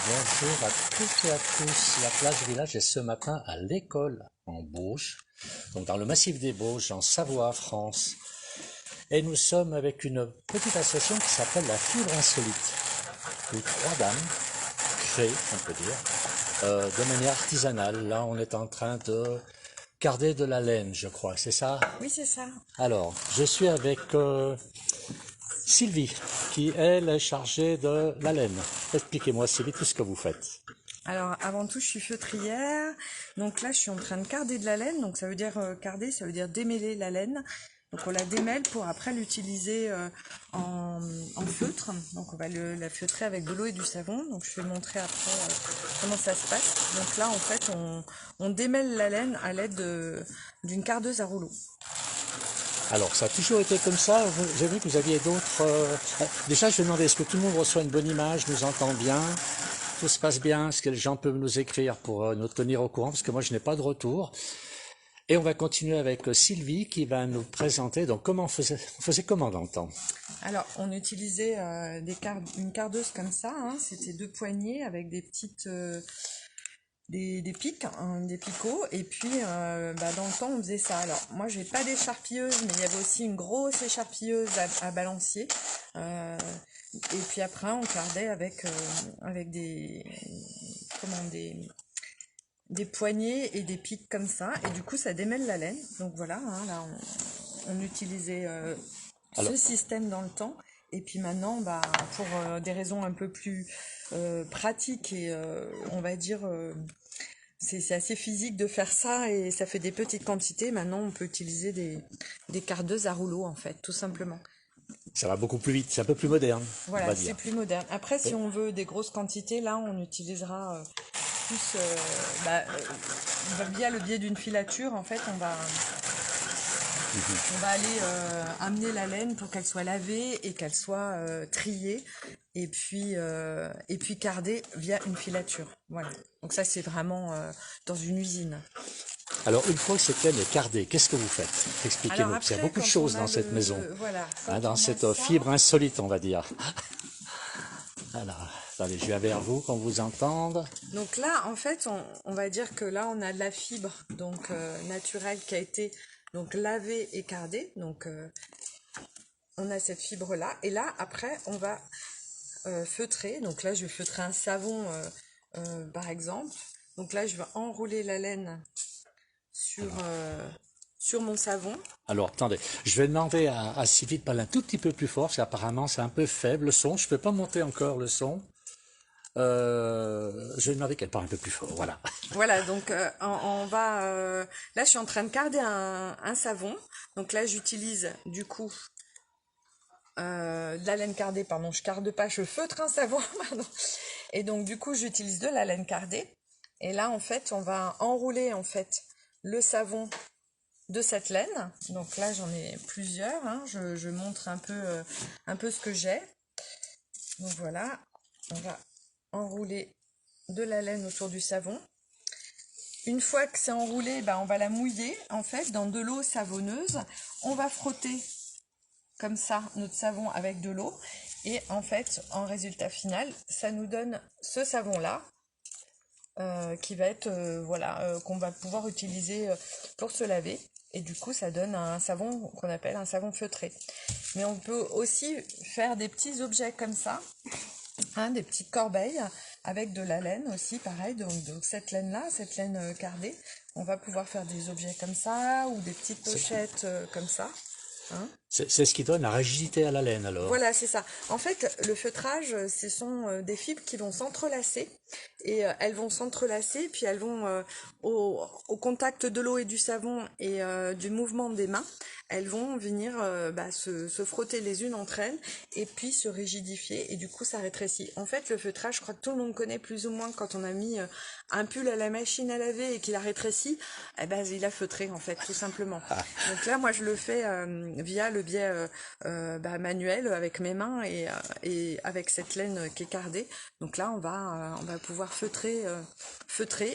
Bonjour à toutes et à tous. La plage village est ce matin à l'école en Bauges, donc dans le massif des Bauges, en Savoie, France. Et nous sommes avec une petite association qui s'appelle la Fibre Insolite, où trois dames créent, on peut dire, de manière artisanale. Là, on est en train de garder de la laine, je crois, c'est ça? Oui, c'est ça. Alors, je suis avec Sylvie, qui elle est chargée de la laine. Expliquez-moi, Sylvie, tout ce que vous faites. Alors, avant tout, je suis feutrière. Donc là, je suis en train de carder de la laine. Donc, ça veut dire carder, ça veut dire démêler la laine. Donc, on la démêle pour après l'utiliser en feutre. Donc, on va la feutrer avec de l'eau et du savon. Donc, je vais montrer après comment ça se passe. Donc là, en fait, on démêle la laine à l'aide d'une cardeuse à rouleau. Alors, ça a toujours été comme ça. J'ai vu que vous aviez d'autres. Déjà, je vais demander est-ce que tout le monde reçoit une bonne image, nous entend bien, tout se passe bien, est-ce que les gens peuvent nous écrire pour nous tenir au courant, parce que moi, je n'ai pas de retour. Et on va continuer avec Sylvie qui va nous présenter. Donc, comment on faisait comment dans le temps? Alors, on utilisait une cardeuse comme ça. Hein. C'était deux poignées avec des petites des pics, hein, des picots, et puis dans le temps on faisait ça. Alors moi j'ai pas d'écharpilleuse, mais il y avait aussi une grosse écharpilleuse à balancier, et puis après on cardait avec des poignées et des pics comme ça, et du coup ça démêle la laine. Donc voilà, hein, là on utilisait Alors, ce système dans le temps. Et puis maintenant, pour des raisons un peu plus pratiques et on va dire c'est assez physique de faire ça et ça fait des petites quantités. Maintenant, on peut utiliser des cardeuses à rouleau en fait, tout simplement. ça va beaucoup plus vite, c'est un peu plus moderne, on Voilà, va c'est dire. plus moderne. Après, si Et- on veut des grosses quantités, là, on utilisera plus via le biais d'une filature. En fait, on va aller amener la laine pour qu'elle soit lavée et qu'elle soit triée et puis cardée via une filature. Voilà. Donc ça c'est vraiment dans une usine. Alors, une fois que cette laine est cardée, qu'est-ce que vous faites? Alors Expliquez-nous, parce qu'il y a après beaucoup de quand choses on a dans cette maison, voilà, hein, quand dans on a cette ça, fibre insolite, on va dire. Alors, attendez, je viens vers vous, qu'on vous entende. donc là en fait on va dire que là on a de la fibre donc naturelle qui a été donc lavée et cardée. Donc on a cette fibre là et là après on va feutrer. Donc là, je vais feutrer un savon, par exemple. Donc là, je vais enrouler la laine sur mon savon. Alors, attendez, je vais demander à Sylvie de parler un tout petit peu plus fort, parce qu'apparemment c'est un peu faible le son. Je ne peux pas monter encore le son. Je vais demander qu'elle parle un peu plus fort. Voilà. Voilà, donc on va... là, je suis en train de carder un savon. Donc là, j'utilise du coup de la laine cardée. Pardon, je carde pas, je feutre un savon. Pardon. Et donc, du coup, j'utilise de la laine cardée. Et là, en fait, on va enrouler en fait le savon de cette laine. Donc là, j'en ai plusieurs. Hein. Je montre un peu ce que j'ai. Donc voilà, on va enrouler de la laine autour du savon. Une fois que c'est enroulé, on va la mouiller en fait dans de l'eau savonneuse. On va frotter comme ça notre savon avec de l'eau. Et en fait, en résultat final, ça nous donne ce savon-là. Qui va être qu'on va pouvoir utiliser pour se laver, et du coup ça donne un savon qu'on appelle un savon feutré. Mais on peut aussi faire des petits objets comme ça, hein, des petites corbeilles avec de la laine aussi pareil. Donc cette laine là, cette laine cardée, on va pouvoir faire des objets comme ça ou des petites pochettes comme ça, hein. C'est ce qui donne la rigidité à la laine, alors. Voilà, c'est ça. En fait, le feutrage, ce sont des fibres qui vont s'entrelacer et elles vont s'entrelacer, puis elles vont au contact de l'eau et du savon et du mouvement des mains, elles vont venir se frotter les unes entre elles et puis se rigidifier et du coup ça rétrécit. En fait, le feutrage, je crois que tout le monde connaît plus ou moins quand on a mis un pull à la machine à laver et qu'il a rétréci, il a feutré en fait, tout simplement. Donc là, moi je le fais via le biais manuel avec mes mains et avec cette laine qui est cardée. Donc là, on va pouvoir feutrer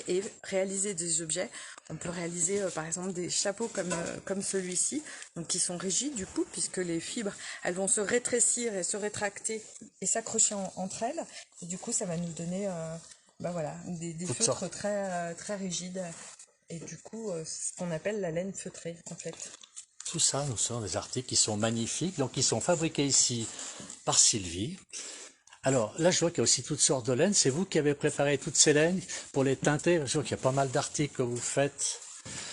et réaliser des objets. On peut réaliser par exemple des chapeaux comme celui-ci, donc qui sont rigides du coup, puisque les fibres, elles vont se rétrécir et se rétracter et s'accrocher entre elles. Et du coup, ça va nous donner des feutres très rigides. Et du coup, c'est ce qu'on appelle la laine feutrée en fait. Tout ça, nous sommes des articles qui sont magnifiques, donc qui sont fabriqués ici par Sylvie. Alors là, je vois qu'il y a aussi toutes sortes de laines. C'est vous qui avez préparé toutes ces laines pour les teinter. Je vois qu'il y a pas mal d'articles que vous faites.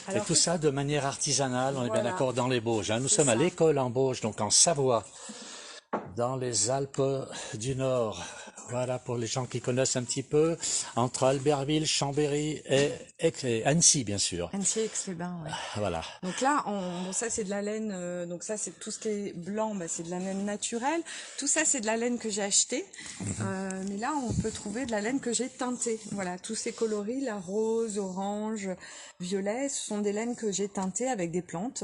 Alors, et tout ça de manière artisanale, on est bien d'accord, dans les Bauges. Nous sommes à l'école en Bauges, donc en Savoie, dans les Alpes du Nord. Voilà, pour les gens qui connaissent un petit peu, entre Albertville, Chambéry et Annecy, bien sûr. Annecy, Aix-les-Bains, ouais. Voilà. Donc là, ça c'est de la laine, donc ça c'est tout ce qui est blanc, c'est de la laine naturelle. Tout ça c'est de la laine que j'ai achetée. Mais là, on peut trouver de la laine que j'ai teintée. Voilà, tous ces coloris, la rose, orange, violet, ce sont des laines que j'ai teintées avec des plantes.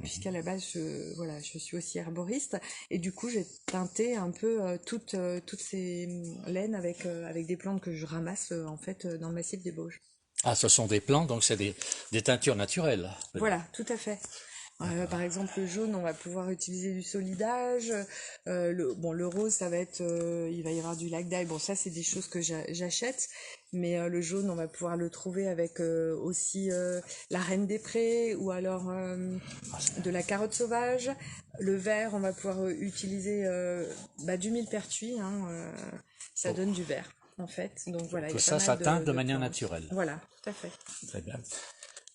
Puisqu'à la base, je suis aussi herboriste, et du coup, j'ai teinté un peu toutes ces laines avec des plantes que je ramasse en fait dans le massif des Bauges. Ah, ce sont des plantes, donc c'est des teintures naturelles. Voilà, tout à fait. Par exemple, le jaune, on va pouvoir utiliser du solidage. Le rose, ça va être, il va y avoir du lac d'ail. Bon, ça, c'est des choses que j'achète. Mais le jaune, on va pouvoir le trouver avec aussi la reine des prés ou alors de la carotte sauvage. Le vert, on va pouvoir utiliser du millepertuis. Ça donne du vert, en fait. Donc voilà. Tout ça, ça teinte de manière naturelle. Voilà, tout à fait. Très bien.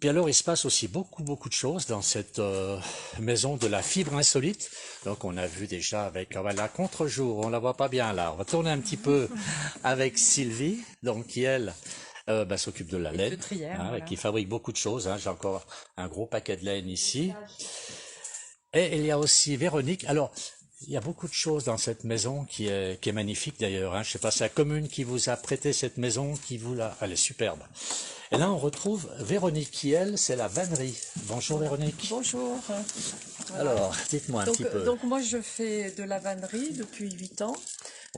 Puis alors, il se passe aussi beaucoup de choses dans cette maison de la fibre insolite. Donc, on a vu déjà avec la contre-jour, on la voit pas bien là. On va tourner un petit peu avec Sylvie, donc qui elle s'occupe de la laine, voilà. qui fabrique beaucoup de choses. J'ai encore un gros paquet de laine ici. Et il y a aussi Véronique. Alors, il y a beaucoup de choses dans cette maison qui est magnifique d'ailleurs. Je sais pas, c'est la commune qui vous a prêté cette maison, elle est superbe. Et là, on retrouve Véronique qui, elle, c'est la vannerie. Bonjour Véronique. Bonjour. Voilà. Alors, dites-moi un petit peu. Donc moi, je fais de la vannerie depuis 8 ans.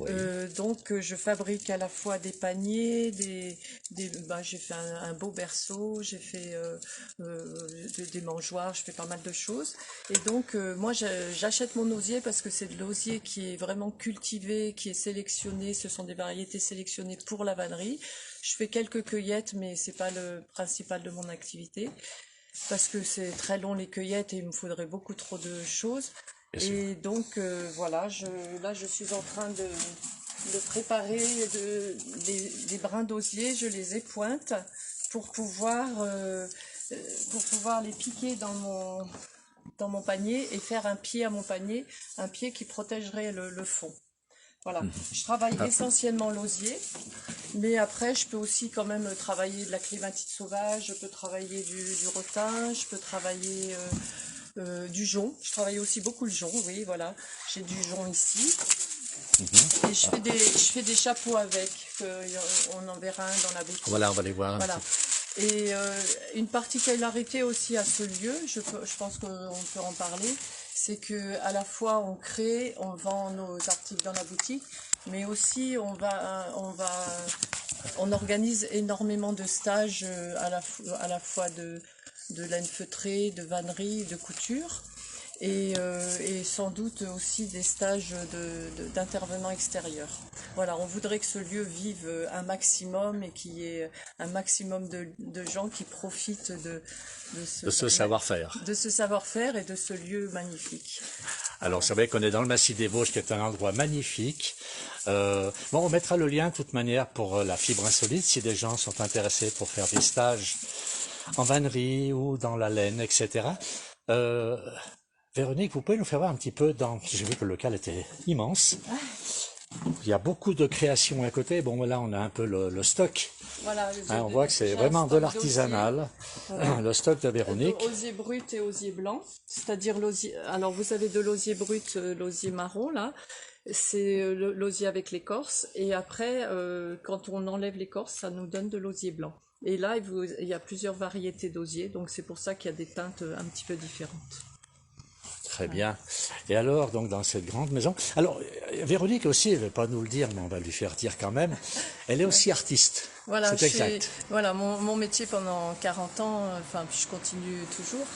Oui. Je fabrique à la fois des paniers, j'ai fait un beau berceau, j'ai fait des mangeoires, je fais pas mal de choses. Et donc moi j'achète mon osier parce que c'est de l'osier qui est vraiment cultivé, qui est sélectionné, ce sont des variétés sélectionnées pour la vannerie. Je fais quelques cueillettes, mais c'est pas le principal de mon activité parce que c'est très long les cueillettes et il me faudrait beaucoup trop de choses. Et donc je suis en train de préparer des brins d'osier, je les épointe pour pouvoir les piquer dans mon panier et faire un pied à mon panier, un pied qui protégerait le fond. Voilà, je travaille essentiellement l'osier, mais après je peux aussi quand même travailler de la clématite sauvage, je peux travailler du rotin, je peux travailler du jonc. Je travaille aussi beaucoup le jonc, oui, voilà. J'ai du jonc ici. Et je fais des chapeaux avec. On en verra un dans la boutique. Voilà, on va les voir. Voilà. Et une particularité aussi à ce lieu, je pense qu'on peut en parler, c'est que à la fois on vend nos articles dans la boutique, mais aussi on organise énormément de stages à la fois de laine feutrée, de vannerie, de couture, et sans doute aussi des stages d'intervenants extérieurs. Voilà, on voudrait que ce lieu vive un maximum et qu'il y ait un maximum de gens qui profitent de ce savoir-faire. De ce savoir-faire et de ce lieu magnifique. Alors, c'est vrai qu'on est dans le massif des Vosges, qui est un endroit magnifique. On mettra le lien de toute manière pour la fibre insolite, si des gens sont intéressés pour faire des stages en vannerie ou dans la laine, etc. Véronique, vous pouvez nous faire voir un petit peu j'ai vu que le local était immense. Il y a beaucoup de créations à côté. Bon, là, on a un peu le stock. Voilà, on voit que c'est vraiment de l'artisanal. Voilà. Le stock de Véronique. Osier brut et osier blanc. C'est-à-dire l'osier. Alors, vous avez de l'osier brut, l'osier marron, là. C'est l'osier avec l'écorce. Et après, quand on enlève l'écorce, ça nous donne de l'osier blanc. Et là, il y a plusieurs variétés d'osier. Donc, c'est pour ça qu'il y a des teintes un petit peu différentes. Très bien. Et alors, donc, dans cette grande maison... Alors, Véronique aussi, elle ne veut pas nous le dire, mais on va lui faire dire quand même, elle est aussi artiste. Voilà, C'est exact. voilà mon métier pendant 40 ans, enfin, puis je continue toujours.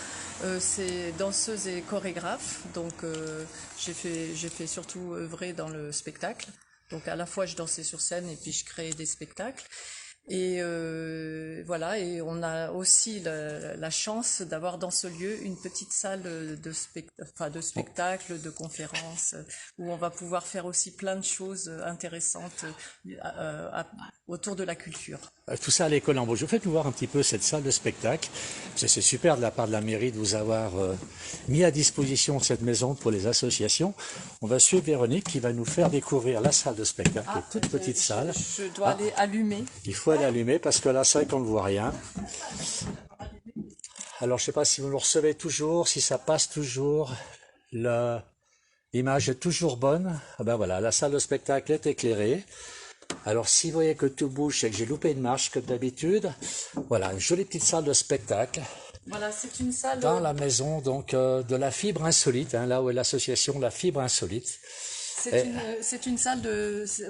C'est danseuse et chorégraphe, donc j'ai fait surtout œuvrer dans le spectacle. Donc à la fois je dansais sur scène et puis je créais des spectacles. Et voilà, et on a aussi la chance d'avoir dans ce lieu une petite salle de spectacle, de conférences, où on va pouvoir faire aussi plein de choses intéressantes autour de la culture. Tout ça à l'école en Beaujeu. Faites-nous voir un petit peu cette salle de spectacle. C'est super de la part de la mairie de vous avoir mis à disposition cette maison pour les associations. On va suivre Véronique qui va nous faire découvrir la salle de spectacle, toute petite salle. Je dois aller allumer. Il faut aller allumer parce que là, c'est vrai qu'on ne voit rien. Alors, je ne sais pas si vous nous recevez toujours, si ça passe toujours. L'image est toujours bonne. Ah ben voilà, la salle de spectacle est éclairée. Alors, si vous voyez que tout bouge, c'est que j'ai loupé une marche comme d'habitude. Voilà, une jolie petite salle de spectacle. Voilà, c'est une salle... Dans la maison donc de la Fibre Insolite, hein, là où est l'association La Fibre Insolite. C'est une salle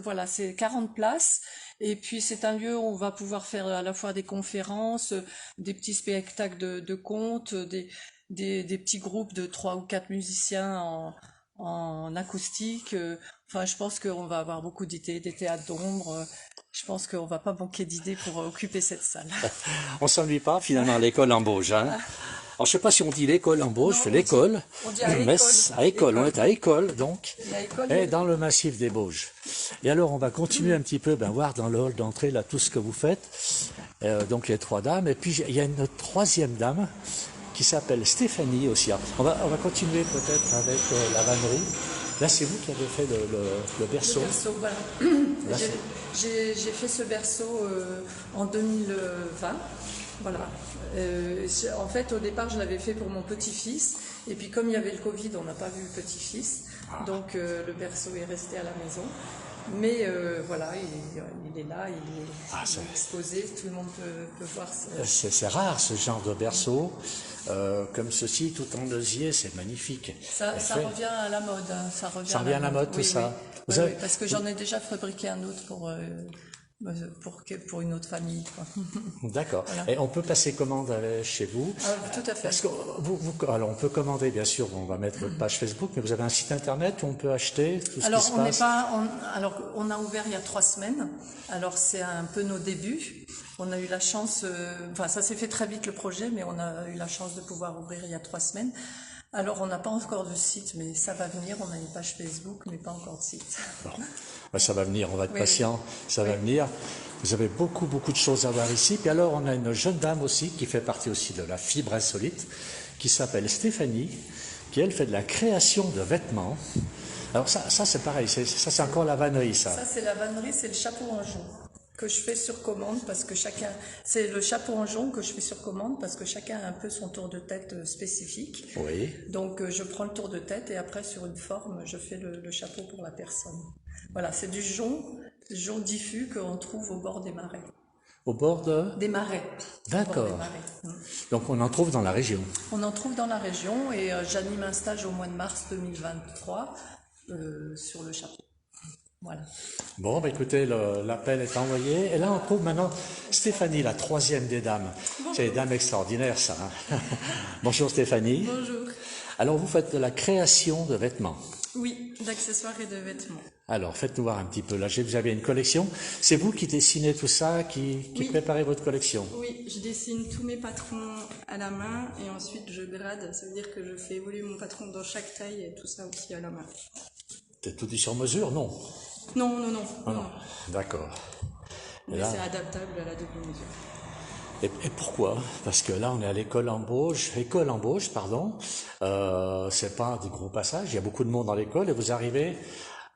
voilà, c'est 40 places. Et puis c'est un lieu où on va pouvoir faire à la fois des conférences, des petits spectacles de contes, des petits groupes de 3 ou 4 musiciens en acoustique. Enfin, je pense qu'on va avoir beaucoup d'idées, des théâtres d'ombre. Je pense qu'on va pas manquer d'idées pour occuper cette salle. On s'ennuie pas finalement à l'école en Beauge. Hein. Alors je sais pas si on dit l'école en Beauge, c'est l'école. On dit à l'école. Mais à école, on est à école donc. Et dans le massif des Bauges. Et alors on va continuer un petit peu, voir dans le hall d'entrée là tout ce que vous faites. Donc les 3 dames. Et puis il y a une 3e dame qui s'appelle Stéphanie aussi. On va continuer peut-être avec la vannerie. Là, c'est vous qui avez fait le berceau. Le berceau, voilà. J'ai fait ce berceau en 2020. Voilà. En fait, au départ, je l'avais fait pour mon petit-fils. Et puis, comme il y avait le Covid, on n'a pas vu le petit-fils. Donc, le berceau est resté à la maison. Mais voilà, il est là, il est exposé, tout le monde peut voir. C'est rare ce genre de berceau, comme ceci, tout en osier, c'est magnifique. Ça revient à la mode. Hein, ça revient à la mode, tout ça. Oui, parce que j'en ai déjà fabriqué un autre pour une autre famille. D'accord. Voilà. Et on peut passer commande chez vous. Tout à fait. Parce que alors on peut commander, bien sûr, on va mettre votre page Facebook, mais vous avez un site internet où on peut acheter tout ce qui se passe. Alors, on a ouvert il y a 3 semaines. Alors, c'est un peu nos débuts. On a eu la chance, ça s'est fait très vite le projet, mais on a eu la chance de pouvoir ouvrir il y a 3 semaines. Alors, on n'a pas encore de site, mais ça va venir. On a une page Facebook, mais pas encore de site. Bon. Ça va venir, on va être patient, ça va venir. Vous avez beaucoup de choses à voir ici. Puis alors, on a une jeune dame aussi, qui fait partie aussi de la Fibre Insolite, qui s'appelle Stéphanie, qui elle fait de la création de vêtements. Alors ça c'est pareil, ça c'est encore la vannerie, ça. Ça, c'est la vannerie, c'est le chapeau en jonc que je fais sur commande parce que c'est le chapeau en jonc que je fais sur commande parce que chacun a un peu son tour de tête spécifique. Oui. Donc je prends le tour de tête et après sur une forme je fais le chapeau pour la personne. Voilà, c'est du jonc diffus qu'on trouve au bord des marais. Au bord des marais. D'accord. Donc on en trouve dans la région. On en trouve dans la région et j'anime un stage au mois de mars 2023 sur le chapeau. Voilà. Bon, écoutez, l'appel est envoyé. Et là, on trouve maintenant Stéphanie, la 3e des dames. Bonjour. C'est des dames extraordinaires, ça. Hein. Bonjour Stéphanie. Bonjour. Alors, vous faites de la création de vêtements. Oui, d'accessoires et de vêtements. Alors, faites-nous voir un petit peu. Là, vous avez une collection. C'est vous qui dessinez tout ça, qui préparez votre collection? Oui, je dessine tous mes patrons à la main et ensuite je grade. Ça veut dire que je fais évoluer mon patron dans chaque taille et tout ça aussi à la main. C'est tout dit sur mesure, non? Non. D'accord. Mais c'est adaptable à la double mesure. Et pourquoi? Parce que là, on est à l'école en Beauge, pardon. C'est pas des gros passages, il y a beaucoup de monde dans l'école et vous arrivez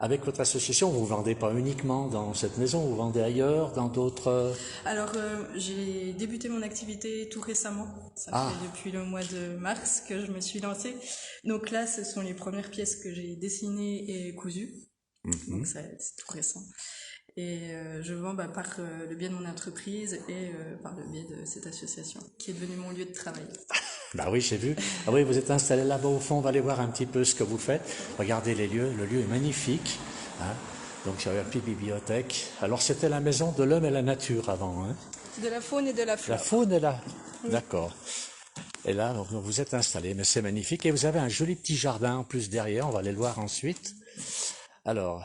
avec votre association, vous ne vendez pas uniquement dans cette maison, vous vendez ailleurs, dans d'autres... Alors, j'ai débuté mon activité tout récemment. Ça fait depuis le mois de mars que je me suis lancée. Donc là, ce sont les premières pièces que j'ai dessinées et cousues. Donc c'est tout récent. Et je vends par le biais de mon entreprise et par le biais de cette association qui est devenue mon lieu de travail. Bah oui, j'ai vu. Ah oui, vous êtes installé là-bas au fond, on va aller voir un petit peu ce que vous faites. Regardez les lieux, le lieu est magnifique. Hein. Donc il y a une petite bibliothèque. Alors c'était la maison de l'homme et la nature avant. Hein. De la faune et de la flore. La faune est là. D'accord. Et là, donc, vous êtes installé, mais c'est magnifique. Et vous avez un joli petit jardin en plus derrière, on va aller le voir ensuite. Alors,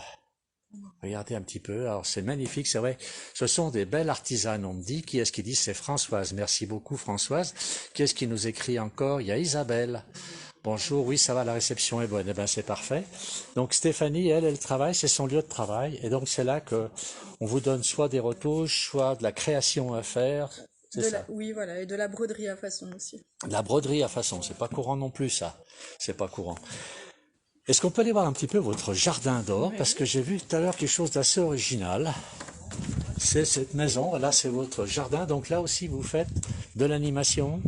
regardez un petit peu. Alors c'est magnifique, c'est vrai. Ce sont des belles artisanes, on me dit. Qui est-ce qui dit? C'est Françoise. Merci beaucoup Françoise. Qui est-ce qui nous écrit encore? Il y a Isabelle. Bonjour, oui ça va, la réception est bonne. Eh bien c'est parfait. Donc Stéphanie, elle travaille, c'est son lieu de travail. Et donc c'est là que on vous donne soit des retouches, soit de la création à faire. C'est ça. Oui, voilà, et de la broderie à façon aussi. De la broderie à façon, c'est pas courant non plus ça. C'est pas courant. Est-ce qu'on peut aller voir un petit peu votre jardin d'or? Parce que j'ai vu tout à l'heure quelque chose d'assez original. C'est cette maison, là c'est votre jardin, donc là aussi vous faites de l'animation?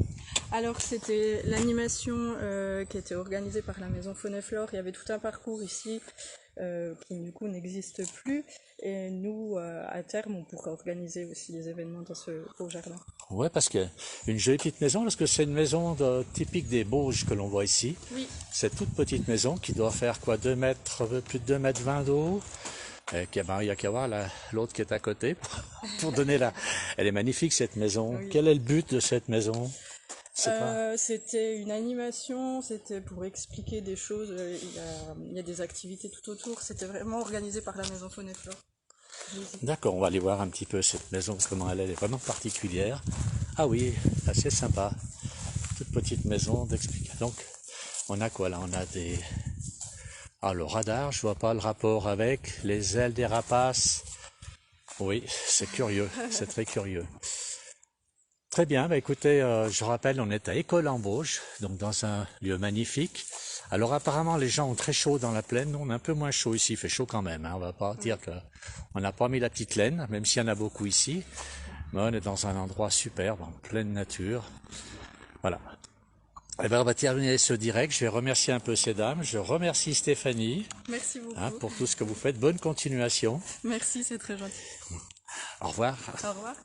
Alors c'était l'animation qui était organisée par la maison Faune et Flore. Il y avait tout un parcours ici qui du coup n'existe plus. Et nous, à terme, on pourrait organiser aussi des événements dans ce beau jardin. Ouais, parce que une jolie petite maison, parce que c'est une maison typique des Bauges que l'on voit ici. Oui. Cette toute petite maison qui doit faire quoi, 2 mètres, plus de 2 mètres 20 d'eau. Il y a qu'à voir l'autre qui est à côté pour donner la. Elle est magnifique cette maison. Oui. Quel est le but de cette maison? C'était une animation, c'était pour expliquer des choses. Il y a des activités tout autour. C'était vraiment organisé par la maison Faune et Flore. D'accord, on va aller voir un petit peu cette maison, comment elle est vraiment particulière. Ah oui, assez sympa. Toute petite maison d'explication. Donc, on a quoi là? On a des. Ah, le radar, je vois pas le rapport avec les ailes des rapaces. Oui, c'est curieux, c'est très curieux. Très bien, bah écoutez, je rappelle, on est à École-en-Bauge, donc dans un lieu magnifique. Alors apparemment, les gens ont très chaud dans la plaine, nous on est un peu moins chaud ici, il fait chaud quand même, hein. On va pas dire qu'on n'a pas mis la petite laine, même s'il y en a beaucoup ici. Mais on est dans un endroit superbe, en pleine nature. Voilà. Eh bien, on va terminer ce direct. Je vais remercier un peu ces dames. Je remercie Stéphanie. Merci beaucoup. Pour tout ce que vous faites. Bonne continuation. Merci, c'est très gentil. Au revoir. Au revoir.